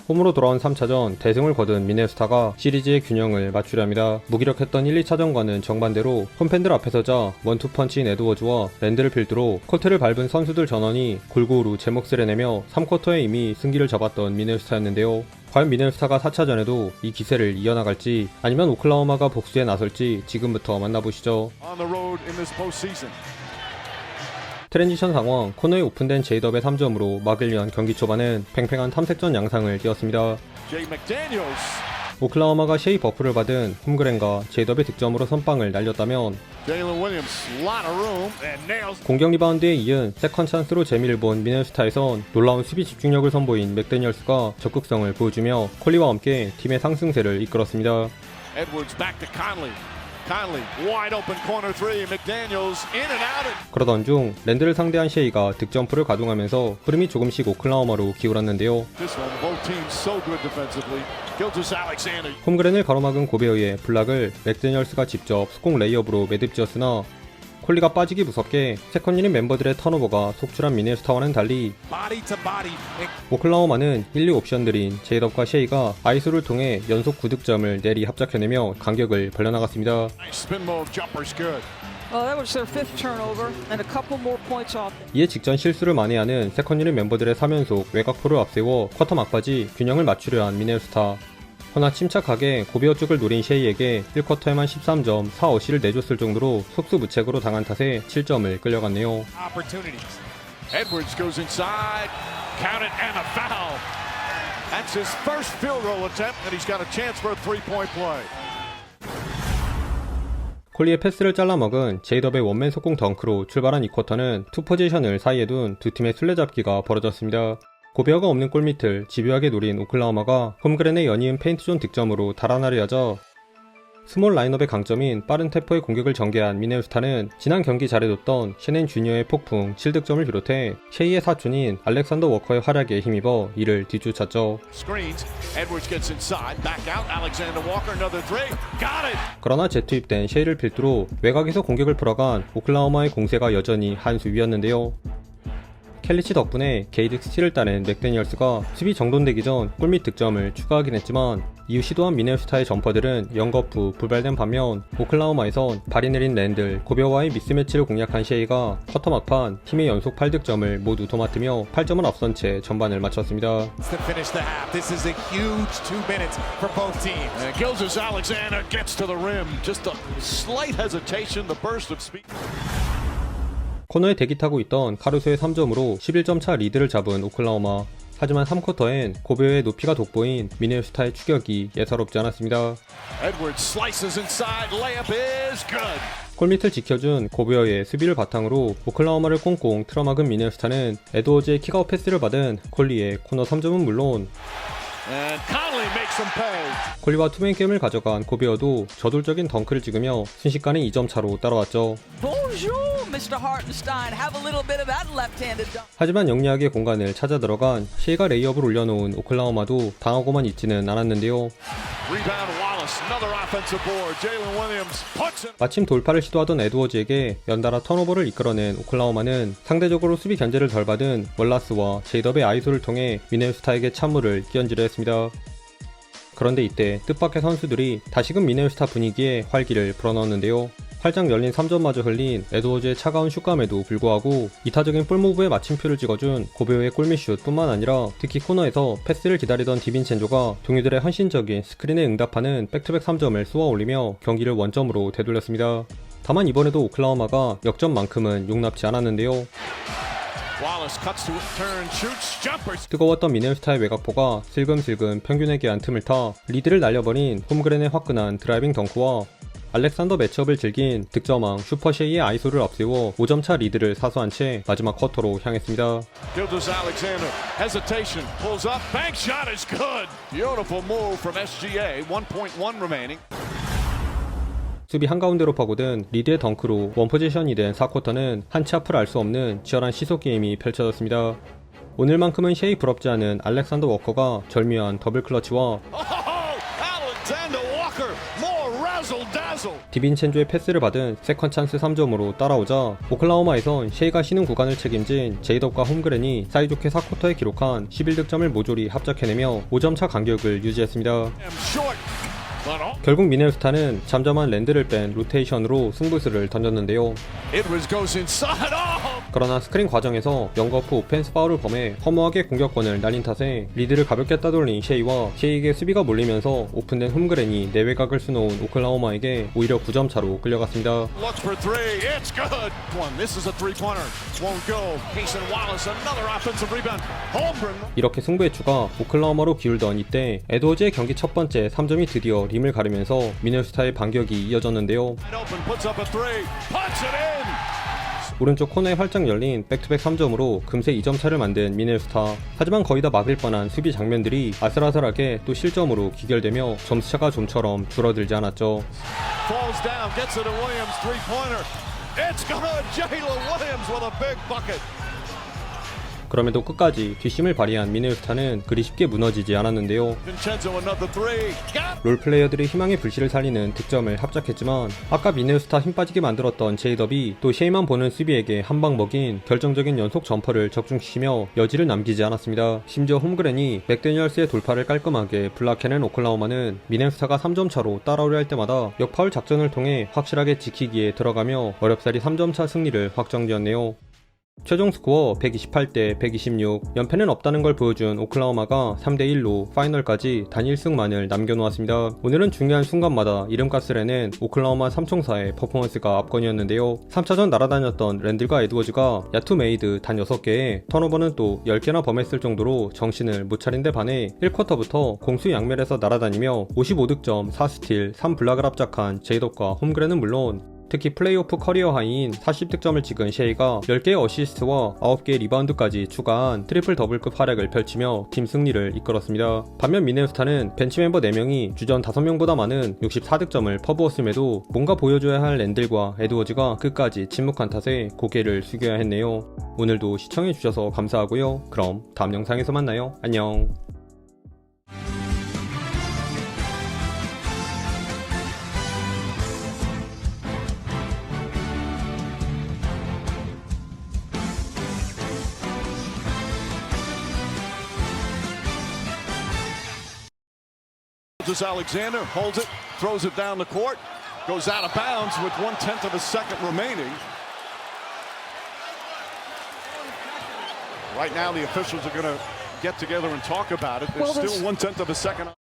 홈으로 돌아온 3차전 대승을 거둔 미네소타가 시리즈의 균형을 맞추려 합니다. 무기력했던 1, 2차전과는 정반대로 홈팬들 앞에서자 원투펀치인 에드워즈와 랜드를 필두로 코트를 밟은 선수들 전원이 골고루 제 몫을 해내며 3쿼터에 이미 승기를 잡았던 미네소타였는데요. 과연 미네소타가 4차전에도 이 기세를 이어나갈지 아니면 오클라호마가 복수에 나설지 지금부터 만나보시죠. 트랜지션 상황, 코너에 오픈된 제이덥의 3점으로 막을 위한 경기 초반은 팽팽한 탐색전 양상을 띄었습니다. 오클라호마가 셰이 버프를 받은 홈그랜과 제이덥의 득점으로 선빵을 날렸다면 공격 리바운드에 이은 세컨 찬스로 재미를 본 미네소타에선 놀라운 수비 집중력을 선보인 맥데니얼스가 적극성을 보여주며 콜리와 함께 팀의 상승세를 이끌었습니다. 그러던 중 랜드를 상대한 셰이가 득점풀을 가동하면서 흐름이 조금씩 오클라호마로 기울었는데요. 홈그랜을 가로막은 고베어의 블락을 맥데니얼스가 직접 속공 레이업으로 매듭지었으나 콜리가 빠지기 무섭게 세컨 유닛 멤버들의 턴오버가 속출한 미네소타와는 달리 오클라호마는 1, 2 옵션들인 제이덥과 셰이가 아이소를 통해 연속 9득점을 내리 합작해내며 간격을 벌려나갔습니다. 이에 직전 실수를 만회하는 세컨 유닛 멤버들의 3연속 외곽포를 앞세워 쿼터 막바지 균형을 맞추려 한 미네소타. 허나 침착하게 고베어 쪽을 노린 셰이에게 1쿼터에만 13점, 4어시를 내줬을 정도로 속수무책으로 당한 탓에 7점을 끌려갔네요. 콜리의 패스를 잘라먹은 제이덥의 원맨 속공 덩크로 출발한 2쿼터는 투 포지션을 사이에 둔 두 팀의 술래잡기가 벌어졌습니다. 고베어가 없는 골밑을 집요하게 노린 오클라호마가 홈그랜의 연이은 페인트존 득점으로 달아나려 하자 스몰 라인업의 강점인 빠른 테포의 공격을 전개한 미네소타는 지난 경기 잘해줬던 셰넨 주니어의 폭풍 7득점을 비롯해 셰이의 사촌인 알렉산더 워커의 활약에 힘입어 이를 뒤쫓았죠. 그러나 재투입된 셰이를 필두로 외곽에서 공격을 풀어간 오클라호마의 공세가 여전히 한 수 위였는데요. 켈리치 덕분에 게이드 스틸을 따낸 맥데니얼스가 수비 정돈되기 전 골밑 득점을 추가하긴 했지만 이후 시도한 미네소타의 점퍼들은 영거푸 불발된 반면 오클라호마에선 발이 내린 랜들, 고베어와의 미스매치를 공략한 셰이가 쿼터 막판 팀의 연속 8득점을 모두 도맡으며 8점을 앞선 채 전반을 마쳤습니다. 코너에 대기 타고 있던 카루소의 3점으로 11점 차 리드를 잡은 오클라호마. 하지만 3쿼터엔 고베어의 높이가 돋보인 미네소타의 추격이 예사롭지 않았습니다. 골밑을 지켜준 고베어의 수비를 바탕으로 오클라호마를 꽁꽁 틀어막은 미네소타는 에드워즈의 킥아웃 패스를 받은 콜리의 코너 3점은 물론 콜리와 투맨 게임을 가져간 고베어도 저돌적인 덩크를 찍으며 순식간에 2점 차로 따라왔죠. 하지만 영리하게 공간을 찾아 들어간 셰이가 레이업을 올려놓은 오클라호마도 당하고만 있지는 않았는데요. 마침 돌파를 시도하던 에드워즈에게 연달아 턴오버를 이끌어낸 오클라호마는 상대적으로 수비 견제를 덜 받은 월라스와 제이덥의 아이소를 통해 미네소타에게 찬물을 끼얹으려 했습니다. 그런데 이때 뜻밖의 선수들이 다시금 미네소타 분위기에 활기를 불어넣었는데요. 활짝 열린 3점마저 흘린 에드워즈의 차가운 슛감에도 불구하고 이타적인 볼무브에 마침표를 찍어준 고베어의 골밑슛 뿐만 아니라 특히 코너에서 패스를 기다리던 디빈첸조가 동료들의 헌신적인 스크린에 응답하는 백투백 3점을 쏘아 올리며 경기를 원점으로 되돌렸습니다. 다만 이번에도 오클라호마가 역전만큼은 용납지 않았는데요. 뜨거웠던 미네소타의 외곽포가 슬금슬금 평균에게 안 틈을 타 리드를 날려버린 홈그랜의 화끈한 드라이빙 덩크와 알렉산더 매치업을 즐긴 득점왕 슈퍼셰이의 아이소를 앞세워 5점차 리드를 사수한 채 마지막 쿼터로 향했습니다. 수비 한가운데로 파고든 리드의 덩크로 원포지션이 된 4쿼터는 한치 앞을 알 수 없는 치열한 시속 게임이 펼쳐졌습니다. 오늘만큼은 셰이 부럽지 않은 알렉산더 워커가 절묘한 더블 클러치와 디빈첸조의 패스를 받은 세컨 찬스 3점으로 따라오자 오클라호마에선 셰이가 쉬는 구간을 책임진 제이덥과 홈그랜이 사이좋게 4쿼터에 기록한 11득점을 모조리 합작해내며 5점차 간격을 유지했습니다. 결국 미네소타는 잠잠한 랜드를 뺀 로테이션으로 승부수를 던졌는데요. 그러나 스크린 과정에서 영거프 오펜스 파울을 범해 허무하게 공격권을 날린 탓에 리드를 가볍게 따돌린 셰이와 셰이에게 수비가 몰리면서 오픈된 홈그랜이 내외곽을 수놓은 오클라호마에게 오히려 9점 차로 끌려갔습니다. 이렇게 승부의 추가 오클라호마로 기울던 이때 에드워즈의 경기 첫 번째 3점이 드디어 림을 가르면서 미네소타의 반격이 이어졌는데요. 오른쪽 코너에 활짝 열린 백투백 3점으로 금세 2점 차를 만든 미네소타. 하지만 거의 다 막을 뻔한 수비 장면들이 아슬아슬하게 또 실점으로 귀결되며 점수차가 좀처럼 줄어들지 않았죠. 그럼에도 끝까지 뒷심을 발휘한 미네소타는 그리 쉽게 무너지지 않았는데요. 롤플레이어들의 희망의 불씨를 살리는 득점을 합작했지만 아까 미네소타 힘 빠지게 만들었던 제이덥이 또 셰이만 보는 수비에게 한방 먹인 결정적인 연속 점퍼를 적중시키며 여지를 남기지 않았습니다. 심지어 홈그랜이 맥데니얼스의 돌파를 깔끔하게 블락해낸 오클라호마는 미네소타가 3점 차로 따라오려 할 때마다 역파울 작전을 통해 확실하게 지키기에 들어가며 어렵사리 3점차 승리를 확정지었네요. 최종 스코어 128대 126, 연패는 없다는 걸 보여준 오클라호마가 3대1로 파이널까지 단 1승만을 남겨놓았습니다. 오늘은 중요한 순간마다 이름값을 해낸 오클라호마 삼총사의 퍼포먼스가 압권이었는데요. 3차전 날아다녔던 랜들과 에드워즈가 야투 메이드 단 6개에 턴오버는 또 10개나 범했을 정도로 정신을 못 차린 데 반해 1쿼터부터 공수 양면에서 날아다니며 55득점, 4스틸, 3블락을 합작한 제이덥과 홈그랜은 물론 특히 플레이오프 커리어 하이인 40득점을 찍은 셰이가 10개의 어시스트와 9개의 리바운드까지 추가한 트리플 더블급 활약을 펼치며 팀 승리를 이끌었습니다. 반면 미네소타는 벤치 멤버 4명이 주전 5명보다 많은 64득점을 퍼부었음에도 뭔가 보여줘야 할 랜들과 에드워즈가 끝까지 침묵한 탓에 고개를 숙여야 했네요. 오늘도 시청해주셔서 감사하고요. 그럼 다음 영상에서 만나요. 안녕. Alexander holds it, throws it down the court, goes out of bounds with 1/10 of a second remaining. Right now, the officials are going to get together and talk about it. There's still 1/10 of a second.